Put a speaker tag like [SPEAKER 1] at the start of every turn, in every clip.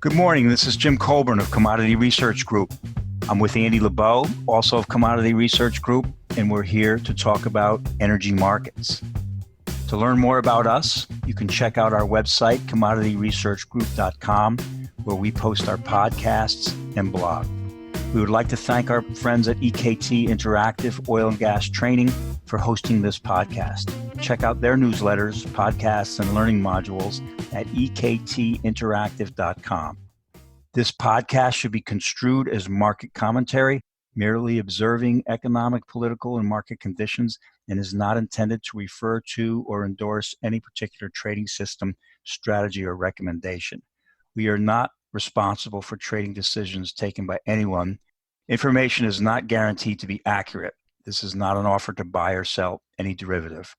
[SPEAKER 1] Good morning. This is Jim Colburn of Commodity Research Group. I'm with Andy Lebow, also of Commodity Research Group, and we're here to talk about energy markets. To learn more about us, you can check out our website, commodityresearchgroup.com, where we post our podcasts and blog. We would like to thank our friends at EKT Interactive Oil and Gas Training for hosting this podcast. Check out their newsletters, podcasts, and learning modules at ektinteractive.com. This podcast should be construed as market commentary, merely observing economic, political, and market conditions, and is not intended to refer to or endorse any particular trading system, strategy, or recommendation. We are not responsible for trading decisions taken by anyone. Information is not guaranteed to be accurate. This is not an offer to buy or sell any derivative.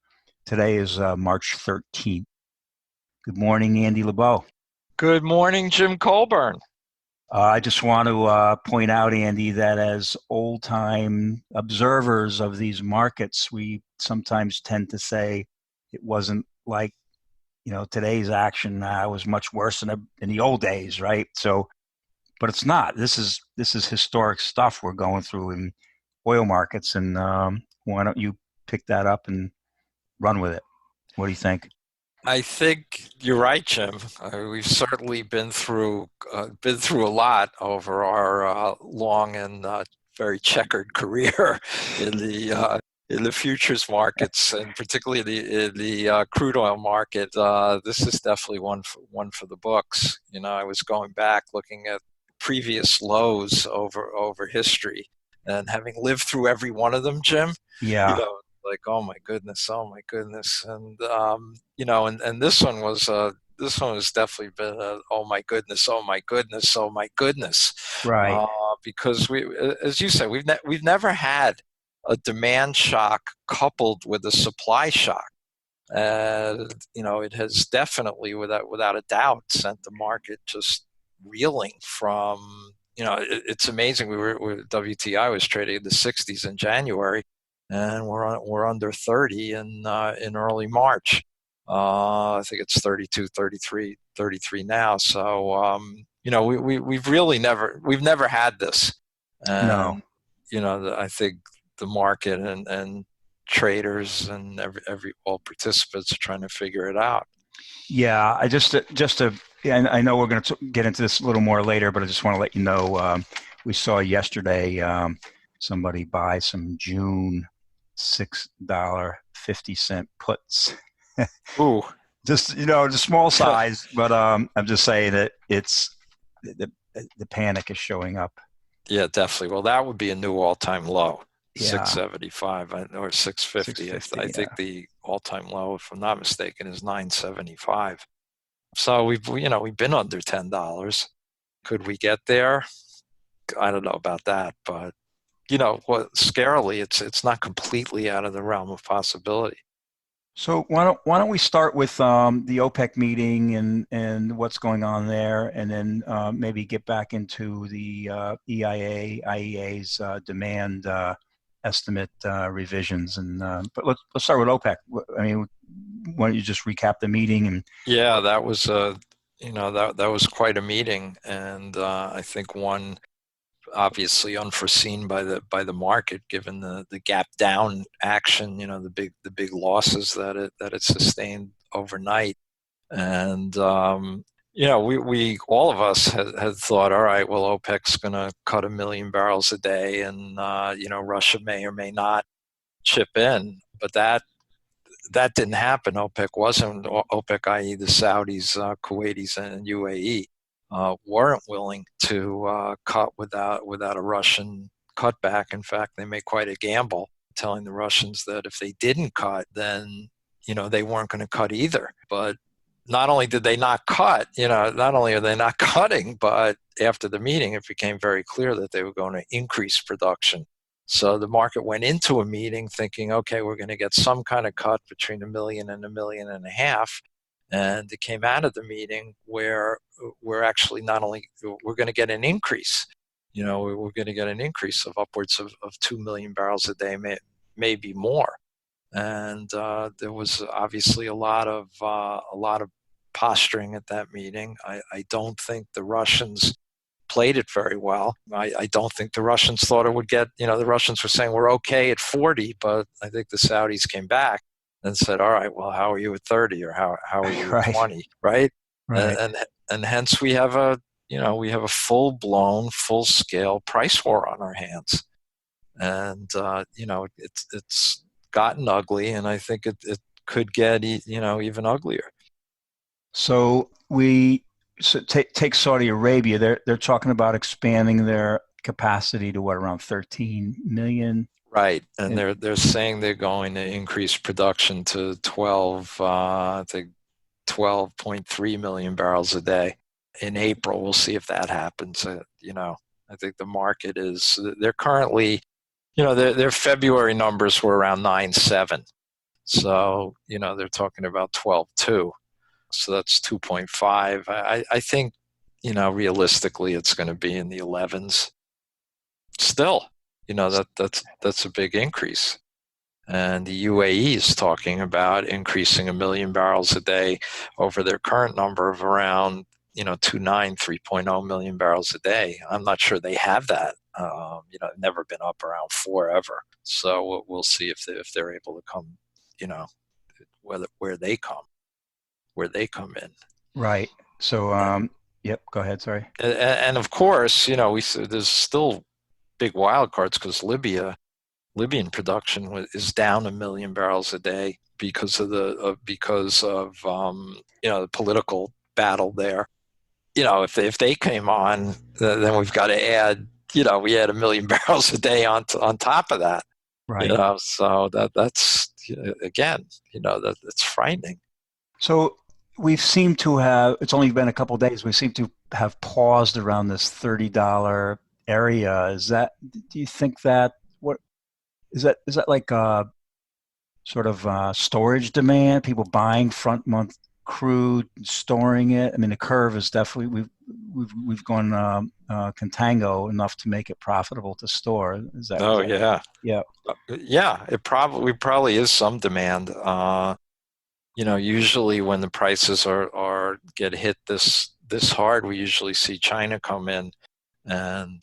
[SPEAKER 1] Today is March 13th. Good morning, Andy Lebow.
[SPEAKER 2] Good morning, Jim Colburn.
[SPEAKER 1] I just want to point out, Andy, that as old-time observers of these markets, we sometimes tend to say it wasn't like, today's action was much worse in the old days, right? So, but it's not. This is historic stuff we're going through in oil markets, and why don't you pick that up and run with it? What do you think?
[SPEAKER 2] I think you're right, Jim. We've certainly been through a lot over our long and very checkered career in the futures markets, and particularly in the crude oil market. This is definitely one for the books. I was going back looking at previous lows over history, and having lived through every one of them, Jim.
[SPEAKER 1] Yeah.
[SPEAKER 2] Like, oh my goodness, and and this one has definitely been oh my goodness,
[SPEAKER 1] Right.
[SPEAKER 2] because as you said, we've never had a demand shock coupled with a supply shock, and it has definitely, without a doubt, sent the market just reeling from. It's amazing. WTI was trading in the 60s in January, and we're under 30 in early March. I think it's 32, 33 now. So we've never had this. And,
[SPEAKER 1] No.
[SPEAKER 2] I think the market and traders and all participants are trying to figure it out.
[SPEAKER 1] Yeah, I I know we're going to get into this a little more later, but I just want to let you know we saw yesterday somebody buy some June $6.50 puts.
[SPEAKER 2] Ooh,
[SPEAKER 1] Just the small size, but I'm just saying that it's the panic is showing up.
[SPEAKER 2] Yeah, definitely. Well, that would be a new all-time low.
[SPEAKER 1] Yeah.
[SPEAKER 2] 675 or 650. I think the all-time low, if I'm not mistaken, is 975. So we've been under $10. Could we get there? I don't know about that, but scarily, it's not completely out of the realm of possibility.
[SPEAKER 1] So why don't we start with the OPEC meeting and what's going on there, and then maybe get back into the IEA's demand estimate revisions. But let's start with OPEC. I mean, why don't you just recap the meeting? And
[SPEAKER 2] yeah, that was that was quite a meeting, and I think one obviously unforeseen by the market, given the gap down action, the big losses that it sustained overnight. And we all of us had thought, all right, well, OPEC's going to cut 1 million barrels a day, and Russia may or may not chip in, but that didn't happen. OPEC, i.e. the Saudis, Kuwaitis, and UAE, weren't willing to cut without a Russian cutback. In fact, they made quite a gamble, telling the Russians that if they didn't cut, then they weren't going to cut either. But not only did they not cut, not only are they not cutting, but after the meeting, it became very clear that they were going to increase production. So the market went into a meeting thinking, okay, we're going to get some kind of cut between 1 million and 1.5 million. And it came out of the meeting where we're actually we're going to get an increase. We're going to get an increase of upwards of 2 million barrels a day, maybe more. And there was obviously a lot of posturing at that meeting. I don't think the Russians played it very well. I don't think the Russians thought it would get, the Russians were saying we're okay at 40, but I think the Saudis came back and said, all right, well, how are you at 30 or how are you at
[SPEAKER 1] Right.
[SPEAKER 2] 20, right?
[SPEAKER 1] Right.
[SPEAKER 2] And hence we have a full-blown, full-scale price war on our hands. And, it's gotten ugly, and I think it could get, even uglier.
[SPEAKER 1] So take Saudi Arabia. They're talking about expanding their capacity to what, around 13 million.
[SPEAKER 2] Right, and
[SPEAKER 1] And
[SPEAKER 2] they're saying they're going to increase production to 12.3 million barrels a day in April. We'll see if that happens. I think the market is, they're currently, their February numbers were around 9.7. So, they're talking about 12.2. So that's 2.5. I think, realistically, it's going to be in the 11s. Still, that's a big increase. And the UAE is talking about increasing 1 million barrels a day over their current number of around, 3.0 million barrels a day. I'm not sure they have that. Never been up around 4 ever. So we'll see if they're able to come, where they come in.
[SPEAKER 1] right. So, yep. Go ahead. Sorry.
[SPEAKER 2] And of course, there's still big wild cards because Libyan production is down 1 million barrels a day because of the political battle there. If they came on, then we've got to add. We add 1 million barrels a day on top of that.
[SPEAKER 1] Right.
[SPEAKER 2] So that's again, that's frightening.
[SPEAKER 1] So we've seemed to have, it's only been a couple of days, we seem to have paused around this $30 area. Do you think what is that like sort of storage demand, people buying front month crude, storing it? I mean, the curve is definitely, we've gone contango enough to make it profitable to store.
[SPEAKER 2] Oh yeah.
[SPEAKER 1] Yeah.
[SPEAKER 2] Yeah, it probably is some demand. Usually when the prices are get hit this hard, we usually see China come in and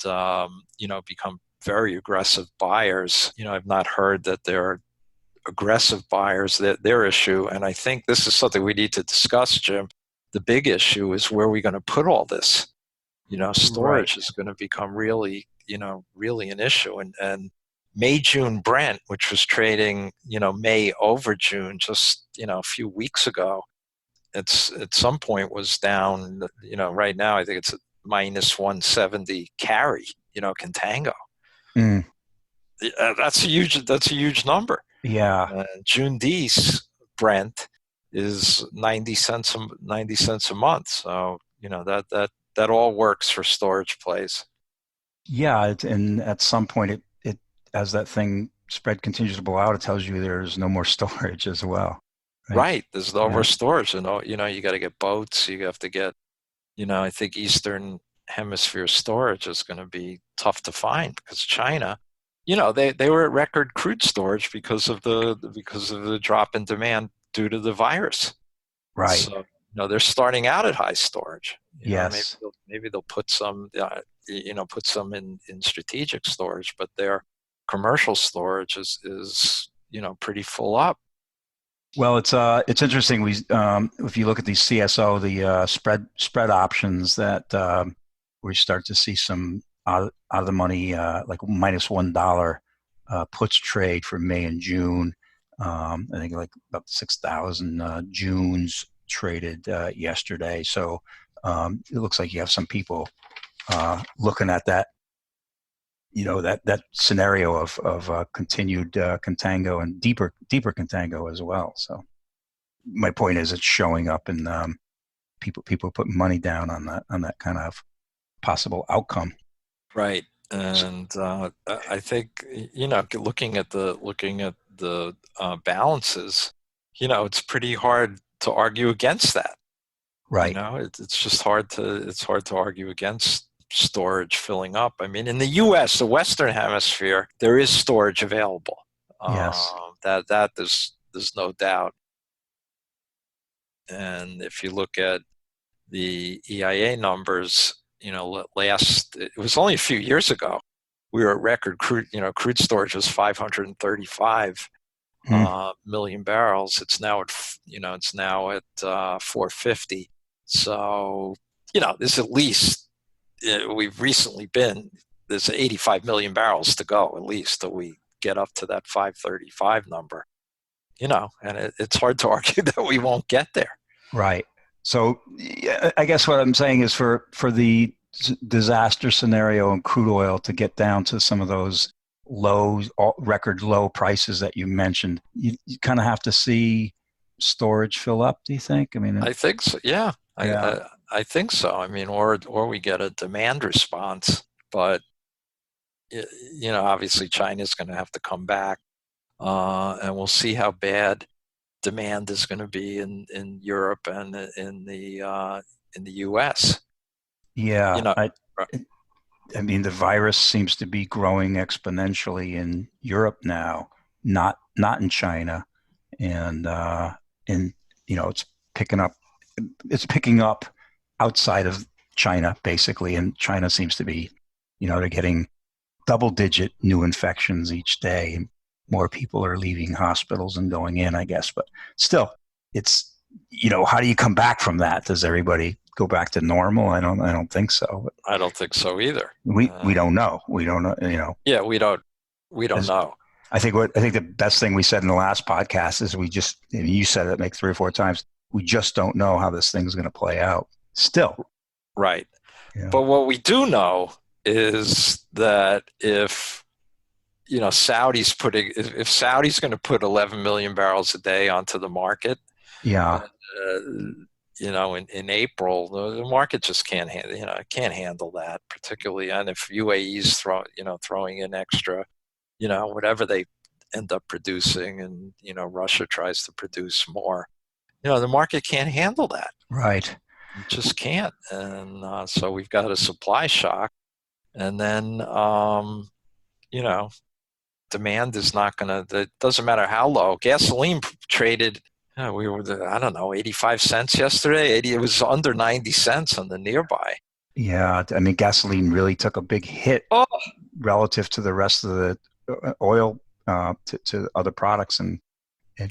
[SPEAKER 2] become very aggressive buyers. I've not heard that they're aggressive buyers, their issue, and I think this is something we need to discuss, Jim. The big issue is where are we going to put all this?
[SPEAKER 1] Right.
[SPEAKER 2] Storage is going to become really an issue, and May June Brent, which was trading May over June just a few weeks ago, it's at some point was down. Right now I think it's minus 170 carry. Contango.
[SPEAKER 1] Mm,
[SPEAKER 2] That's a huge number.
[SPEAKER 1] yeah.
[SPEAKER 2] June D's Brent is 90 cents a month. So that all works for storage plays.
[SPEAKER 1] Yeah, and at some point, it as that thing spread continues to blow out, it tells you there's no more storage as well, right?
[SPEAKER 2] Right. There's no
[SPEAKER 1] Yeah,
[SPEAKER 2] more storage. You got to get boats. You have to get, I think Eastern Hemisphere storage is going to be tough to find because China, they were at record crude storage because of the drop in demand due to the virus.
[SPEAKER 1] right.
[SPEAKER 2] So, they're starting out at high storage.
[SPEAKER 1] Yes.
[SPEAKER 2] Maybe they'll put some, in strategic storage, but their commercial storage is pretty full up.
[SPEAKER 1] Well, it's interesting. If you look at the CSO, the spread options that we start to see some out of the money, like minus $1 puts trade for May and June. I think like about 6,000 Junes traded yesterday. So it looks like you have some people looking at that, that scenario of continued contango and deeper contango as well. So my point is, it's showing up, and people put money down on that kind of possible outcome.
[SPEAKER 2] Right. And I think looking at the balances, it's pretty hard to argue against that.
[SPEAKER 1] Right.
[SPEAKER 2] It's just hard to argue against storage filling up. I mean, in the U.S., the Western Hemisphere, there is storage available.
[SPEAKER 1] Yes.
[SPEAKER 2] That there's no doubt. And if you look at the EIA numbers, it was only a few years ago, we were at record crude, crude storage was 535 million barrels. It's now at 450. So, there's at least, we've recently there's 85 million barrels to go at least till we get up to that 535 number, and it's hard to argue that we won't get there.
[SPEAKER 1] Right. So I guess what I'm saying is for the disaster scenario in crude oil to get down to some of those record low prices that you mentioned, you kind of have to see storage fill up, do you think? I mean,
[SPEAKER 2] I think so. Yeah.
[SPEAKER 1] yeah.
[SPEAKER 2] I think so. I mean, or we get a demand response, but obviously China's going to have to come back, and we'll see how bad demand is going to be in Europe and in the U.S.
[SPEAKER 1] Yeah.
[SPEAKER 2] Right.
[SPEAKER 1] I mean, the virus seems to be growing exponentially in Europe now, not in China, and it's picking up. It's picking up outside of China, basically, and China seems to be, they're getting double-digit new infections each day, and more people are leaving hospitals and going in, I guess. But still, it's how do you come back from that? Does everybody go back to normal? I don't think so.
[SPEAKER 2] I don't think so either.
[SPEAKER 1] We don't know. We don't know.
[SPEAKER 2] Yeah, we don't know.
[SPEAKER 1] I think the best thing we said in the last podcast is you said it like 3 or 4 times. We just don't know how this thing's going to play out. Still,
[SPEAKER 2] right. But what we do know is that if Saudi's going to put 11 million barrels a day onto the market, in April, the market just can't handle that, particularly, and if UAE's throwing in extra, whatever they end up producing, and Russia tries to produce more, the market can't handle that.
[SPEAKER 1] Right.
[SPEAKER 2] It just can't, and so we've got a supply shock, and then demand is not going to. It doesn't matter how low. Gasoline traded. We were, 85 cents yesterday. It was under 90 cents on the nearby.
[SPEAKER 1] Yeah, I mean, gasoline really took a big hit relative to the rest of the oil, to other products and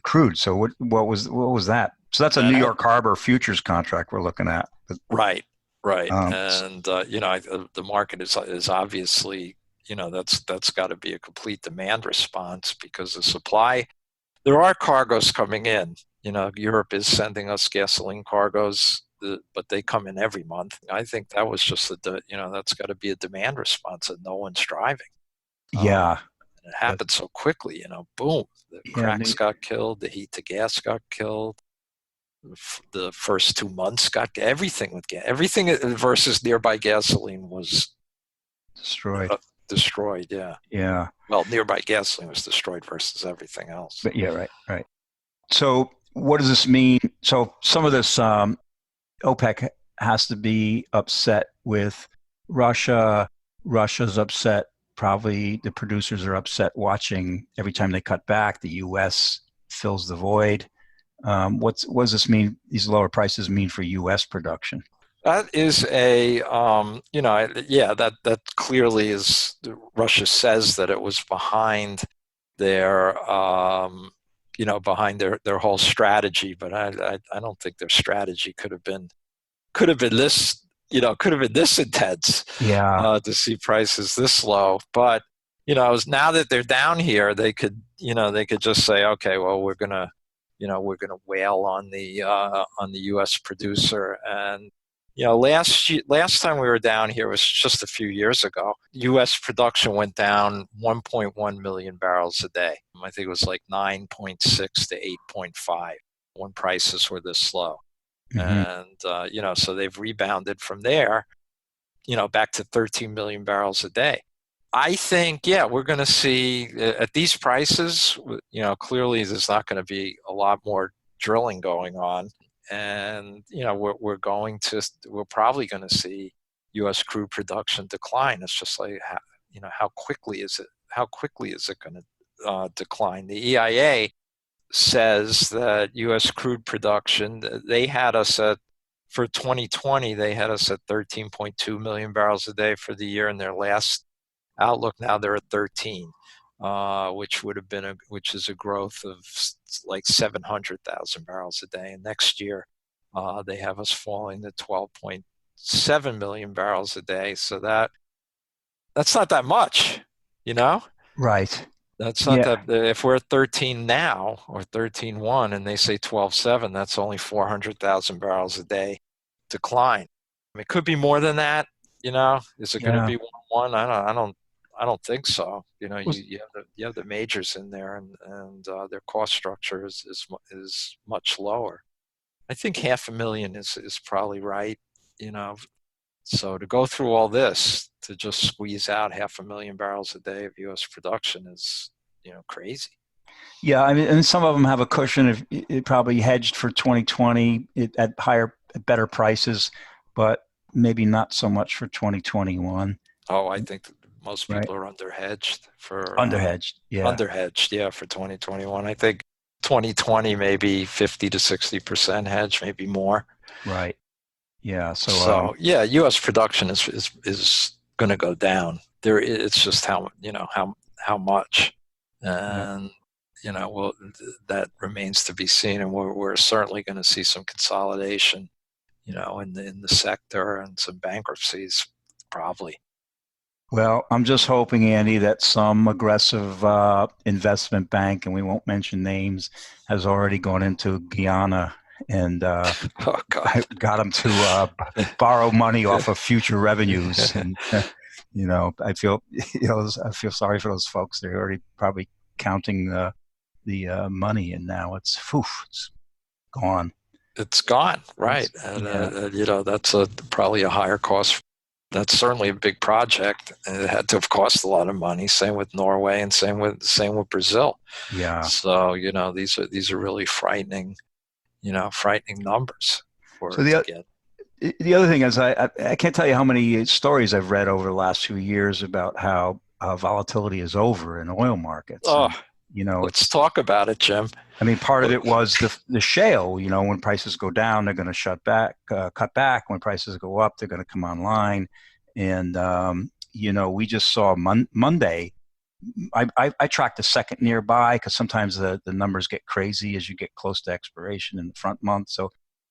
[SPEAKER 1] crude. So what was that? So that's a New York Harbor futures contract we're looking at.
[SPEAKER 2] Right. And the market is obviously, that's got to be a complete demand response, because the supply. There are cargoes coming in. Europe is sending us gasoline cargoes, but they come in every month. I think that was just that's got to be a demand response that no one's driving.
[SPEAKER 1] Yeah.
[SPEAKER 2] And it happened so quickly, boom. The cracks got killed. The heat to gas got killed. The first 2 months got everything with gas. Everything versus nearby gasoline was
[SPEAKER 1] destroyed.
[SPEAKER 2] Destroyed, yeah.
[SPEAKER 1] Yeah.
[SPEAKER 2] Well, nearby gasoline was destroyed versus everything else.
[SPEAKER 1] But yeah, right. So what does this mean? So some of this OPEC has to be upset with Russia. Russia's upset. Probably the producers are upset watching every time they cut back. The U.S. fills the void. What does this mean? These lower prices mean for U.S. production?
[SPEAKER 2] That is that clearly is. Russia says that it was behind their, behind their whole strategy, but I don't think their strategy could have been this, could have been this intense.
[SPEAKER 1] Yeah.
[SPEAKER 2] To see prices this low, but now that they're down here, they could just say, okay, well, we're gonna wail on the U.S. producer. And last time we were down here was just a few years ago. U.S. production went down 1.1 million barrels a day. I think it was like 9.6 to 8.5 when prices were this low. Mm-hmm. And so they've rebounded from there, back to 13 million barrels a day. I think, we're going to see at these prices, clearly there's not going to be a lot more drilling going on. And, we're probably going to see U.S. crude production decline. It's just like, how quickly is it going to decline? The EIA says that U.S. crude production, they had us at, for 2020, they had us at 13.2 million barrels a day for the year. In their last outlook, now they're at 13, which would have been which is a growth of like 700,000 barrels a day. And next year, they have us falling to 12.7 million barrels a day. So that's not that much, you know?
[SPEAKER 1] Right.
[SPEAKER 2] That's not
[SPEAKER 1] Yeah.
[SPEAKER 2] that. If we're at 13 now or 13.1 and they say 12.7, that's only 400,000 barrels a day decline. I mean, it could be more than that. Is it going to
[SPEAKER 1] Yeah.
[SPEAKER 2] be 1.1? I don't think so.
[SPEAKER 1] Was
[SPEAKER 2] You have the majors in there, and their cost structure is much lower. I think 500,000 is probably right. You know, so to go through all this to just squeeze out 500,000 barrels a day of U.S. production is, crazy.
[SPEAKER 1] Yeah, I mean, and some of them have a cushion. If it probably hedged for 2020 at better prices, but maybe not so much for 2021.
[SPEAKER 2] Oh, I think most
[SPEAKER 1] Right.
[SPEAKER 2] people are underhedged for
[SPEAKER 1] Underhedged. Yeah.
[SPEAKER 2] underhedged, yeah, for 2021. I think 2020 maybe 50 to 60% hedge, maybe more.
[SPEAKER 1] Right. Yeah. So,
[SPEAKER 2] So yeah, U.S. production is going to go down. It's just how much,
[SPEAKER 1] yeah.
[SPEAKER 2] and well, that remains to be seen. And we're certainly going to see some consolidation, in the sector, and some bankruptcies probably.
[SPEAKER 1] Well, I'm just hoping, Andy, that some aggressive investment bank, and we won't mention names, has already gone into Guyana and
[SPEAKER 2] Oh God.
[SPEAKER 1] got them to borrow money off of future revenues. And I feel I feel sorry for those folks. They're already probably counting the money, and now it's gone.
[SPEAKER 2] It's gone, right? And
[SPEAKER 1] Yeah,
[SPEAKER 2] that's probably a higher cost. That's certainly a big project, and it had to have cost a lot of money. Same with Norway, and same with Brazil.
[SPEAKER 1] yeah.
[SPEAKER 2] So these are really frightening, frightening numbers for
[SPEAKER 1] So
[SPEAKER 2] it to get.
[SPEAKER 1] the other thing is, I can't tell you how many stories I've read over the last few years about how volatility is over in oil markets,
[SPEAKER 2] Oh,
[SPEAKER 1] and
[SPEAKER 2] let's talk about it, Jim.
[SPEAKER 1] I mean, part of
[SPEAKER 2] Well,
[SPEAKER 1] it was the shale. When prices go down, they're going to cut back. When prices go up, they're going to come online. And we just saw Monday. I track the second nearby because sometimes the numbers get crazy as you get close to expiration in the front month. So,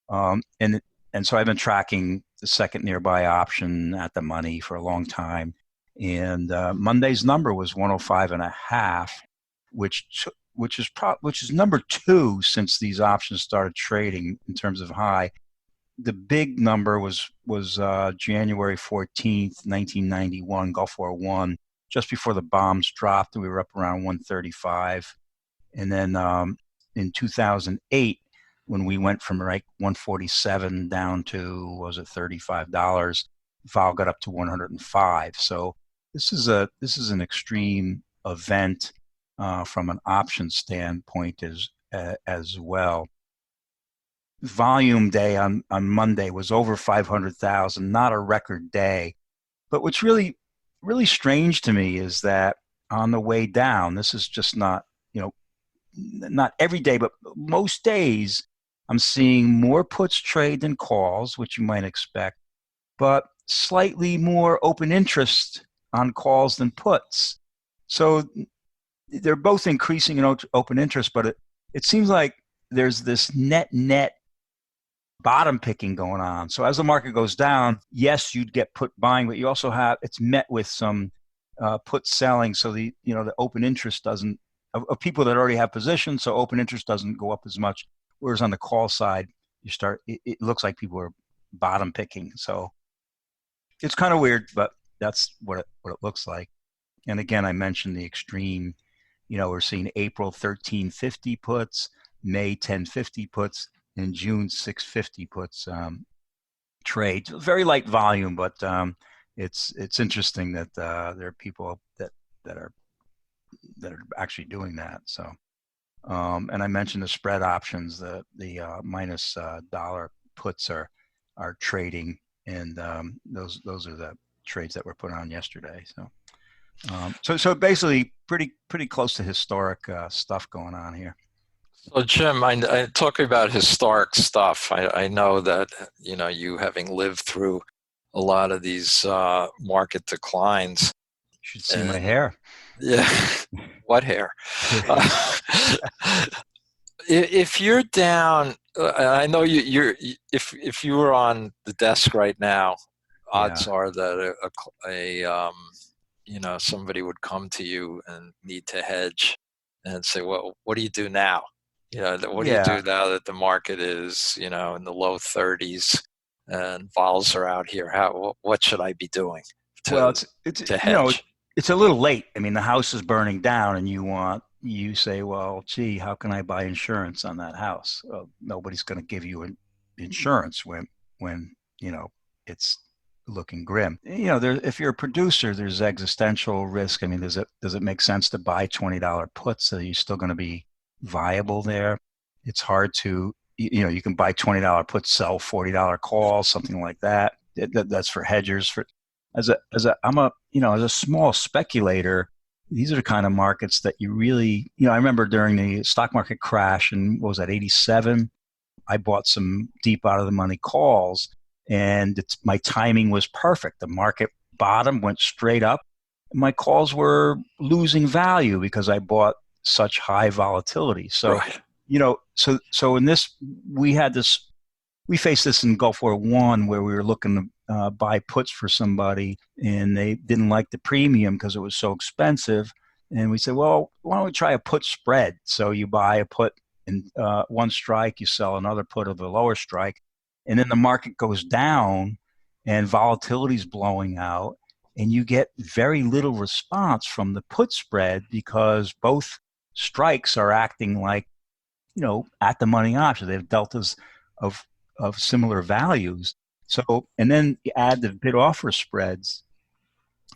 [SPEAKER 1] and so I've been tracking the second nearby option at the money for a long time. And Monday's number was 105 and a half, which which is number two since these options started trading in terms of high. The big number was January 14th, 1991, Gulf War One, just before the bombs dropped. We were up around 135, and then in 2008, when we went from like 147 down to was it $35, vol got up to 105. So this is an extreme event from an option standpoint as well. Volume day on Monday was over 500,000, not a record day. But what's really strange to me is that on the way down, this is just not every day, but most days, I'm seeing more puts trade than calls, which you might expect, but slightly more open interest on calls than puts. So they're both increasing in open interest, but it seems like there's this net bottom picking going on. So as the market goes down, yes, you'd get put buying, but you also have it's met with some put selling. So the open interest doesn't of people that already have positions. So open interest doesn't go up as much. Whereas on the call side, it looks like people are bottom picking. So it's kind of weird, but that's what it looks like. And again, I mentioned the extreme. We're seeing April 1350 puts, May 1050 puts, and June 650 puts trade. Very light volume, but it's interesting that there are people that are actually doing that. So, and I mentioned the spread options, the minus dollar puts are trading, and those are the trades that were put on yesterday. So basically pretty close to historic stuff going on here.
[SPEAKER 2] So Jim, I talking about historic stuff. I know that you having lived through a lot of these market declines,
[SPEAKER 1] You should see my
[SPEAKER 2] and
[SPEAKER 1] hair.
[SPEAKER 2] yeah, what hair? If you're down, I know if you were on the desk right now,
[SPEAKER 1] Yeah.
[SPEAKER 2] odds are that somebody would come to you and need to hedge and say, well, what do you do now? What do you
[SPEAKER 1] Yeah.
[SPEAKER 2] do now that the market is, in the low 30s and vols are out here? What should I be doing
[SPEAKER 1] Well,
[SPEAKER 2] to
[SPEAKER 1] it's
[SPEAKER 2] to hedge?
[SPEAKER 1] it's a little late. I mean, the house is burning down, and you say, well, gee, how can I buy insurance on that house? Well, nobody's going to give you insurance when it's looking grim. If you're a producer, there's existential risk. I mean, does it make sense to buy $20 puts? Are you still going to be viable there? It's hard to you can buy $20 puts, sell $40 calls, something like that. That's for hedgers. For as a small speculator, these are the kind of markets that you really, I remember during the stock market crash in, what was that, 87, I bought some deep out of the money calls, and my timing was perfect. The market bottom went straight up. My calls were losing value because I bought such high volatility. So,
[SPEAKER 2] Right.
[SPEAKER 1] so in this, we had this we faced this in Gulf War One, where we were looking to buy puts for somebody, and they didn't like the premium because it was so expensive. And we said, well, why don't we try a put spread? So you buy a put in one strike, you sell another put of the lower strike, and then the market goes down, and volatility is blowing out, and you get very little response from the put spread because both strikes are acting like at the money option. They have deltas of similar values. So, and then you add the bid offer spreads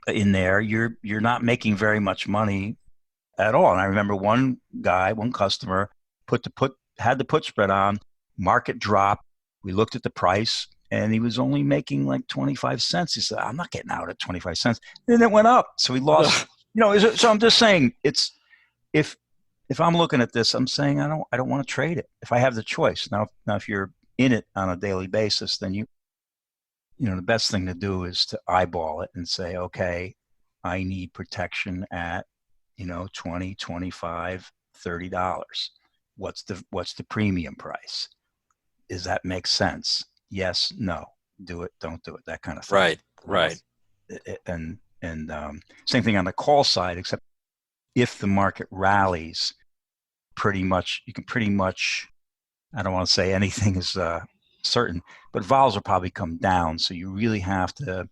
[SPEAKER 1] in there, you're not making very much money at all. And I remember one customer had the put spread on, market drop. We looked at the price, and he was only making like 25 cents. He said, I'm not getting out at 25 cents. Then it went up. So he lost, so I'm just saying if if I'm looking at this, I'm saying I don't want to trade it if I have the choice. Now if you're in it on a daily basis, then the best thing to do is to eyeball it and say, okay, I need protection at 20, 25, $30. What's the premium price? Does that make sense? Yes, no, do it, don't do it, that kind of thing.
[SPEAKER 2] Right. Right.
[SPEAKER 1] And same thing on the call side, except if the market rallies, you can pretty much, I don't want to say anything is certain, but vols will probably come down. So you really have to,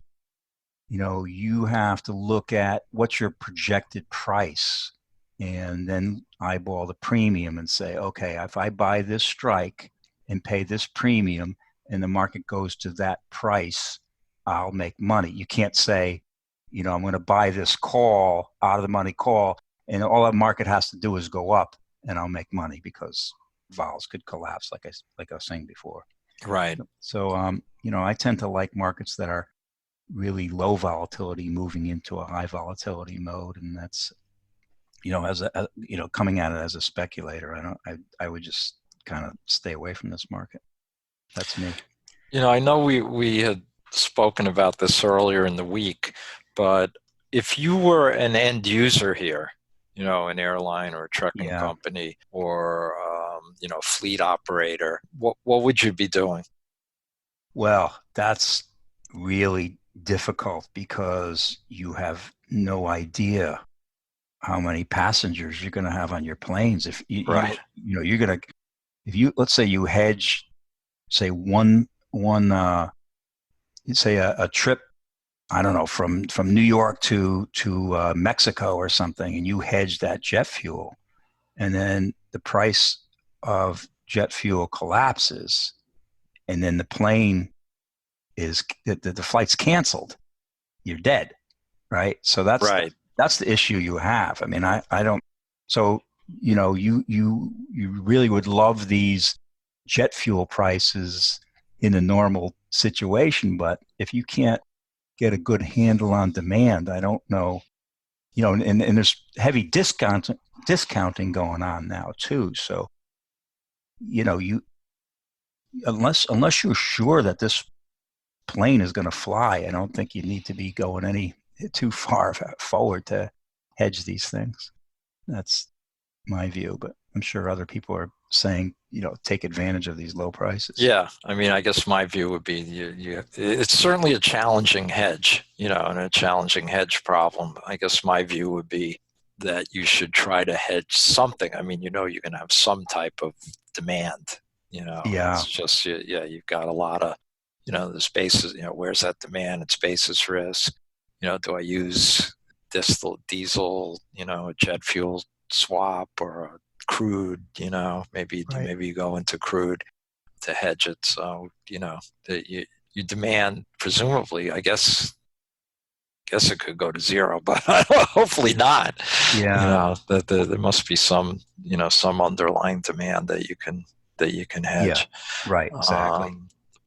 [SPEAKER 1] you have to look at what's your projected price, and then eyeball the premium and say, okay, if I buy this strike and pay this premium and the market goes to that price, I'll make money. You can't say, I'm going to buy this call, out of the money call, and all that market has to do is go up and I'll make money, because vols could collapse, like I was saying before.
[SPEAKER 2] Right.
[SPEAKER 1] So, I tend to like markets that are really low volatility moving into a high volatility mode, and that's coming at it as a speculator, I would just kind of stay away from this market. That's me.
[SPEAKER 2] I know we had spoken about this earlier in the week, but if you were an end user here, an airline or a trucking
[SPEAKER 1] Yeah.
[SPEAKER 2] company or fleet operator, what would you be doing?
[SPEAKER 1] Well, that's really difficult because you have no idea how many passengers you're going to have on your planes. If
[SPEAKER 2] Right.
[SPEAKER 1] you're going to, if you, let's say you hedge, say one say a trip, I don't know, from New York to Mexico or something, and you hedge that jet fuel, and then the price of jet fuel collapses, and then the plane the flight's canceled, you're dead, right? So
[SPEAKER 2] Right.
[SPEAKER 1] that's the issue you have. I mean, I don't. So you really would love these jet fuel prices in a normal situation, but if you can't get a good handle on demand, I don't know. And there's heavy discounting going on now too. So you unless you're sure that this plane is going to fly, I don't think you need to be going any too far forward to hedge these things. That's my view, but I'm sure other people are saying, take advantage of these low prices.
[SPEAKER 2] Yeah, I mean, I guess my view would be it's certainly a challenging hedge, and a challenging hedge problem. I guess my view would be that you should try to hedge something. I mean, you're going to have some type of demand.
[SPEAKER 1] Yeah,
[SPEAKER 2] It's just, yeah, you've got a lot of, the spaces, where's that demand? It's basis risk. Do I use diesel, a jet fuel swap or a crude, maybe
[SPEAKER 1] right.
[SPEAKER 2] you go into crude to hedge it. So, that you demand, presumably, I guess it could go to zero, but hopefully not.
[SPEAKER 1] Yeah,
[SPEAKER 2] That there must be some, some underlying demand that you can
[SPEAKER 1] yeah,
[SPEAKER 2] hedge.
[SPEAKER 1] right, exactly.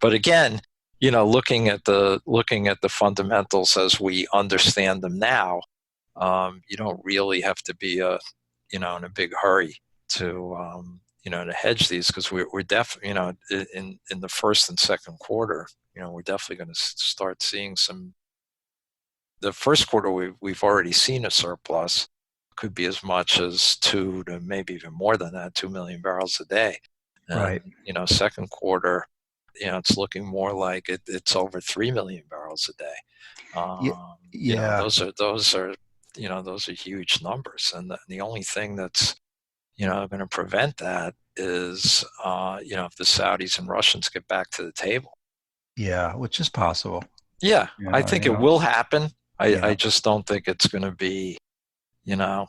[SPEAKER 2] But again, looking at the fundamentals as we understand them now, you don't really have to be in a big hurry to to hedge these, because we're definitely, in the first and second quarter, we're definitely going to start seeing some. The first quarter we've already seen a surplus, could be as much as 2 to maybe even more than that, 2 million barrels a day.
[SPEAKER 1] Right.
[SPEAKER 2] And second quarter, it's looking more like it's over 3 million barrels a day.
[SPEAKER 1] Yeah, yeah,
[SPEAKER 2] Those are huge numbers, and the only thing that's going to prevent that is if the Saudis and Russians get back to the table.
[SPEAKER 1] yeah, which is possible.
[SPEAKER 2] Yeah, I
[SPEAKER 1] Yeah,
[SPEAKER 2] think it will happen. I
[SPEAKER 1] yeah,
[SPEAKER 2] just don't think it's going to be, I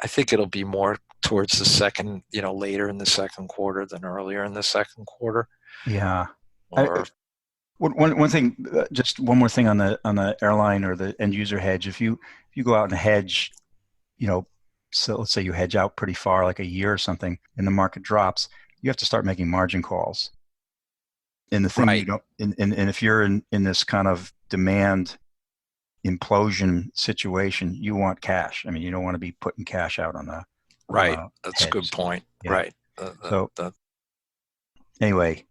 [SPEAKER 2] think it'll be more towards the second, later in the second quarter than earlier in the second quarter.
[SPEAKER 1] yeah. I,
[SPEAKER 2] Or
[SPEAKER 1] one thing, just one more thing on the airline or the end user hedge. If you go out and hedge, you know, so let's say you hedge out pretty far, like a year or something, and the market drops, you have to start making margin calls. And the thing you
[SPEAKER 2] right,
[SPEAKER 1] don't, and if you're in this kind of demand implosion situation, you want cash. I mean, you don't want to be putting cash out on
[SPEAKER 2] right.
[SPEAKER 1] a
[SPEAKER 2] That's a good
[SPEAKER 1] hedge.
[SPEAKER 2] point.
[SPEAKER 1] Yeah.
[SPEAKER 2] Right.
[SPEAKER 1] So anyway,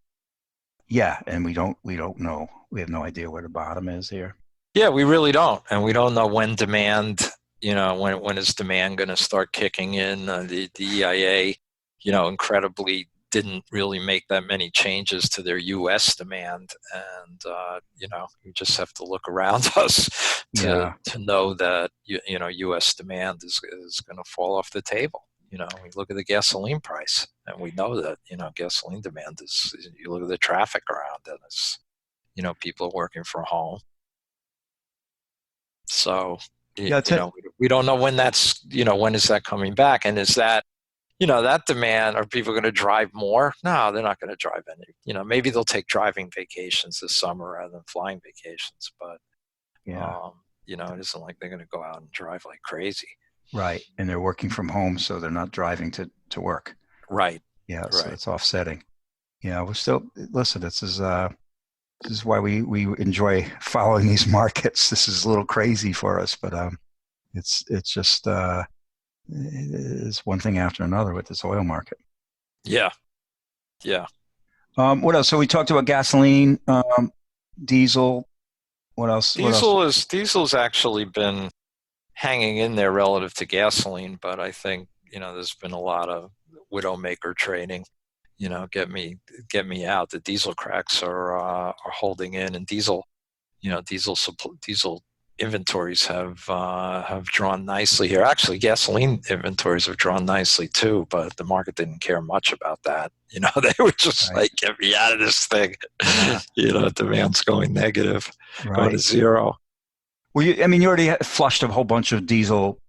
[SPEAKER 1] yeah, and we don't know. We have no idea where the bottom is here.
[SPEAKER 2] Yeah, we really don't, and we don't know when demand. When is demand going to start kicking in? The EIA, incredibly didn't really make that many changes to their U.S. demand, and you just have to look around us to
[SPEAKER 1] Yeah,
[SPEAKER 2] know that U.S. demand is going to fall off the table. We look at the gasoline price, and we know that gasoline demand is. You look at the traffic around, and it's people are working from home. So,
[SPEAKER 1] yeah.
[SPEAKER 2] we don't know when that's, when is that coming back? And is that, that demand, are people going to drive more? No, they're not going to drive any. Maybe they'll take driving vacations this summer rather than flying vacations. But,
[SPEAKER 1] Yeah,
[SPEAKER 2] it isn't like they're going to go out and drive like crazy.
[SPEAKER 1] right. And they're working from home, so they're not driving to work.
[SPEAKER 2] Right,
[SPEAKER 1] Yeah, so
[SPEAKER 2] right.
[SPEAKER 1] it's offsetting. Yeah, we're still listen. This is why we enjoy following these markets. This is a little crazy for us, but it's just it's one thing after another with this oil market.
[SPEAKER 2] Yeah, yeah.
[SPEAKER 1] What else? So we talked about gasoline, diesel. What else? What else?
[SPEAKER 2] Diesel's actually been hanging in there relative to gasoline, but I think, there's been a lot of widowmaker trading. Get me out. The diesel cracks are holding in, and diesel inventories have drawn nicely here. Actually, gasoline inventories have drawn nicely too, but the market didn't care much about that. They were just
[SPEAKER 1] Right.
[SPEAKER 2] like, get me out of this thing.
[SPEAKER 1] Yeah.
[SPEAKER 2] Demand's going negative, going to
[SPEAKER 1] Right.
[SPEAKER 2] zero.
[SPEAKER 1] Well, I mean, you already flushed a whole bunch of diesel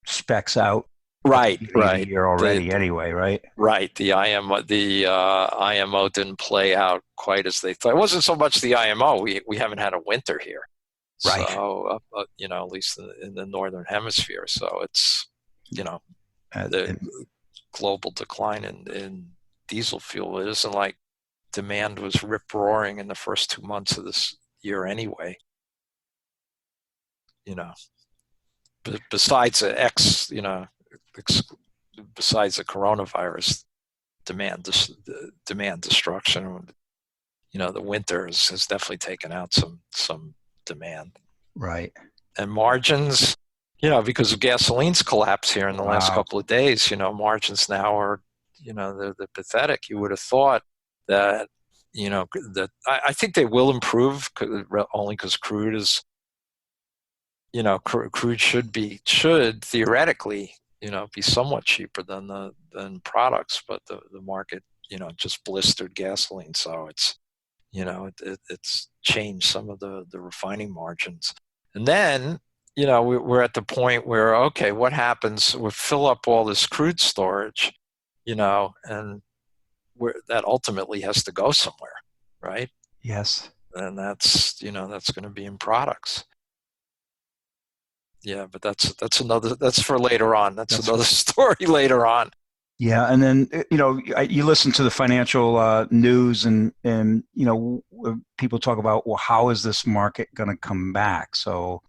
[SPEAKER 1] specs out at the
[SPEAKER 2] Right,
[SPEAKER 1] beginning of the
[SPEAKER 2] right.
[SPEAKER 1] year already, anyway, right?
[SPEAKER 2] Right. The IMO didn't play out quite as they thought. It wasn't so much the IMO. We haven't had a winter here,
[SPEAKER 1] Right.
[SPEAKER 2] so at least in the northern hemisphere. So it's the
[SPEAKER 1] And
[SPEAKER 2] global decline in diesel fuel. It isn't like demand was rip roaring in the first 2 months of this year anyway. You know, besides the besides the coronavirus, demand destruction. The winter has definitely taken out some demand.
[SPEAKER 1] Right.
[SPEAKER 2] And margins, because of gasoline's collapse here in the last
[SPEAKER 1] Wow.
[SPEAKER 2] couple of days, margins now are, they're pathetic. You would have thought that, that I think they will improve only because crude is, crude should theoretically, be somewhat cheaper than products, but the market, just blistered gasoline. So it's changed some of the refining margins. And then, we're at the point where, okay, what happens? We fill up all this crude storage, and that ultimately has to go somewhere, right?
[SPEAKER 1] Yes.
[SPEAKER 2] And that's going to be in products. Yeah, but that's for later on. That's another story later on.
[SPEAKER 1] Yeah, and then you listen to the financial news, and people talk about, well, how is this market going to come back? So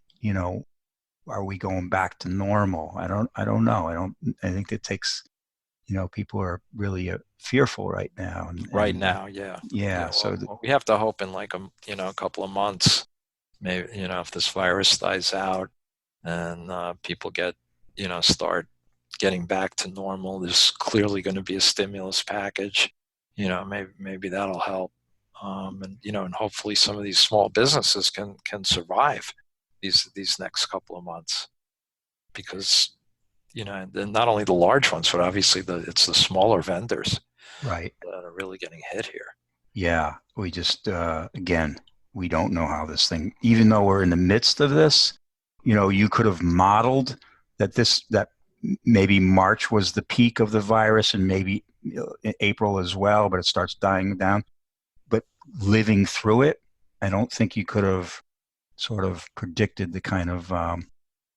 [SPEAKER 1] are we going back to normal? I don't know. I think it takes people are really fearful right now,
[SPEAKER 2] Right
[SPEAKER 1] and
[SPEAKER 2] now, yeah.
[SPEAKER 1] yeah. So
[SPEAKER 2] Well, we have to hope in like a couple of months, maybe if this virus dies out and people start getting back to normal. There's clearly going to be a stimulus package. Maybe that'll help. And hopefully some of these small businesses can survive these next couple of months, because and not only the large ones, but obviously it's the smaller vendors
[SPEAKER 1] right.
[SPEAKER 2] that are really getting hit here.
[SPEAKER 1] Yeah, we just again, we don't know how this thing, even though we're in the midst of this, you could have modeled that maybe March was the peak of the virus, and maybe April as well, but it starts dying down. But living through it, I don't think you could have sort of predicted the kind of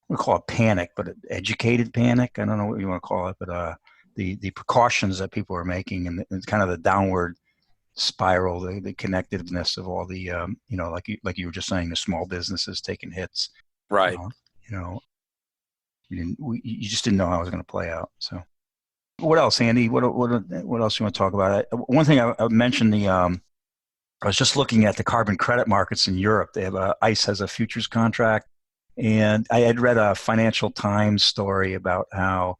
[SPEAKER 1] we call it panic, but educated panic. I don't know what you want to call it, but the precautions that people are making, and kind of the downward spiral, the connectedness of all the like you were just saying, the small businesses taking hits.
[SPEAKER 2] Right.
[SPEAKER 1] You know, you just didn't know how it was going to play out. So, what else, Andy? What else you want to talk about? One thing I mentioned I was just looking at the carbon credit markets in Europe. They have ICE has a futures contract, and I had read a Financial Times story about how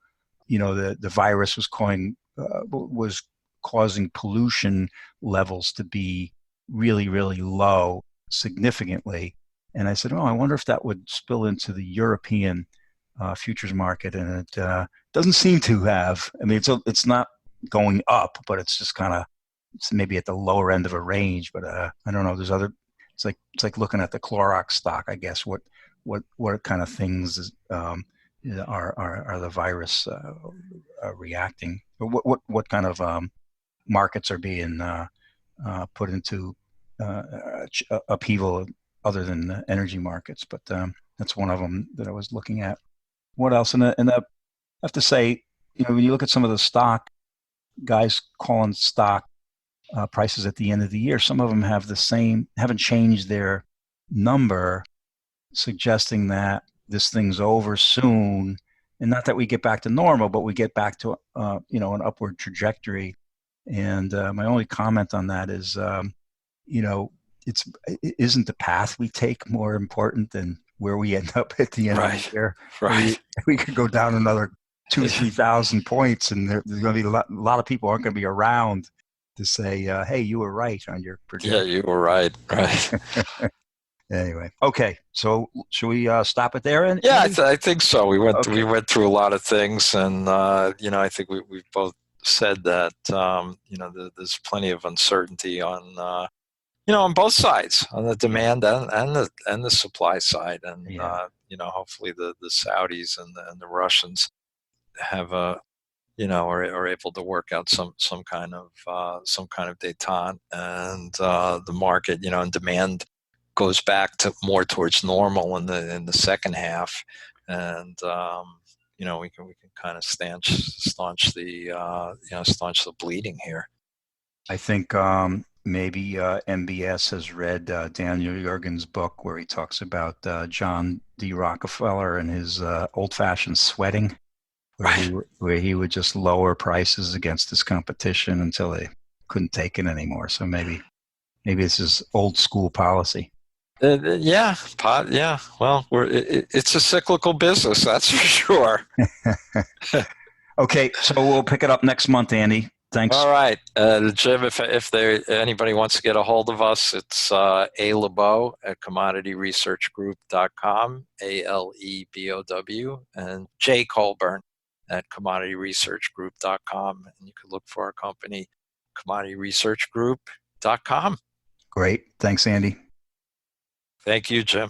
[SPEAKER 1] the virus was causing pollution levels to be really, really low, significantly. And I said, oh, I wonder if that would spill into the European futures market, and it doesn't seem to have. I mean, it's not going up, but it's just kind of, it's maybe at the lower end of a range. But I don't know. There's other. It's like looking at the Clorox stock, I guess. What kind of things are the virus reacting? What kind of markets are being put into upheaval other than the energy markets? But that's one of them that I was looking at. What else? I have to say, when you look at some of the stock guys calling stock prices at the end of the year, some of them haven't changed their number, suggesting that this thing's over soon, and not that we get back to normal, but we get back to an upward trajectory. And my only comment on that is, isn't the path we take more important than where we end up at the end of the year?
[SPEAKER 2] Right.
[SPEAKER 1] We could go down another 2,000-3,000 points, and there's going to be a lot of people aren't going to be around to say, "Hey, you were right on your projection."
[SPEAKER 2] Yeah, you were right. Right.
[SPEAKER 1] Anyway, okay. So should we stop it there?
[SPEAKER 2] Yeah, I think so. We went through a lot of things, and I think we both said that there's plenty of uncertainty on on both sides, on the demand and the supply side, and
[SPEAKER 1] Yeah.
[SPEAKER 2] hopefully the Saudis and the Russians have are able to work out some kind of détente, and the market, and demand goes back to more towards normal in the second half, and we can kind of staunch the bleeding here.
[SPEAKER 1] I think maybe MBS has read Daniel Yergin's book where he talks about John D. Rockefeller and his old-fashioned sweating.
[SPEAKER 2] Right.
[SPEAKER 1] where he would just lower prices against his competition until they couldn't take it anymore. So maybe this is old school policy.
[SPEAKER 2] Yeah, yeah. Well, it's a cyclical business, that's for sure.
[SPEAKER 1] Okay, so we'll pick it up next month, Andy. Thanks.
[SPEAKER 2] All right, Jim. If anybody wants to get a hold of us, it's a Lebow at commodityresearchgroup.com, ALEBOW, and J Colburn at commodityresearchgroup.com, and you can look for our company, commodityresearchgroup.com.
[SPEAKER 1] Great. Thanks, Andy.
[SPEAKER 2] Thank you, Jim.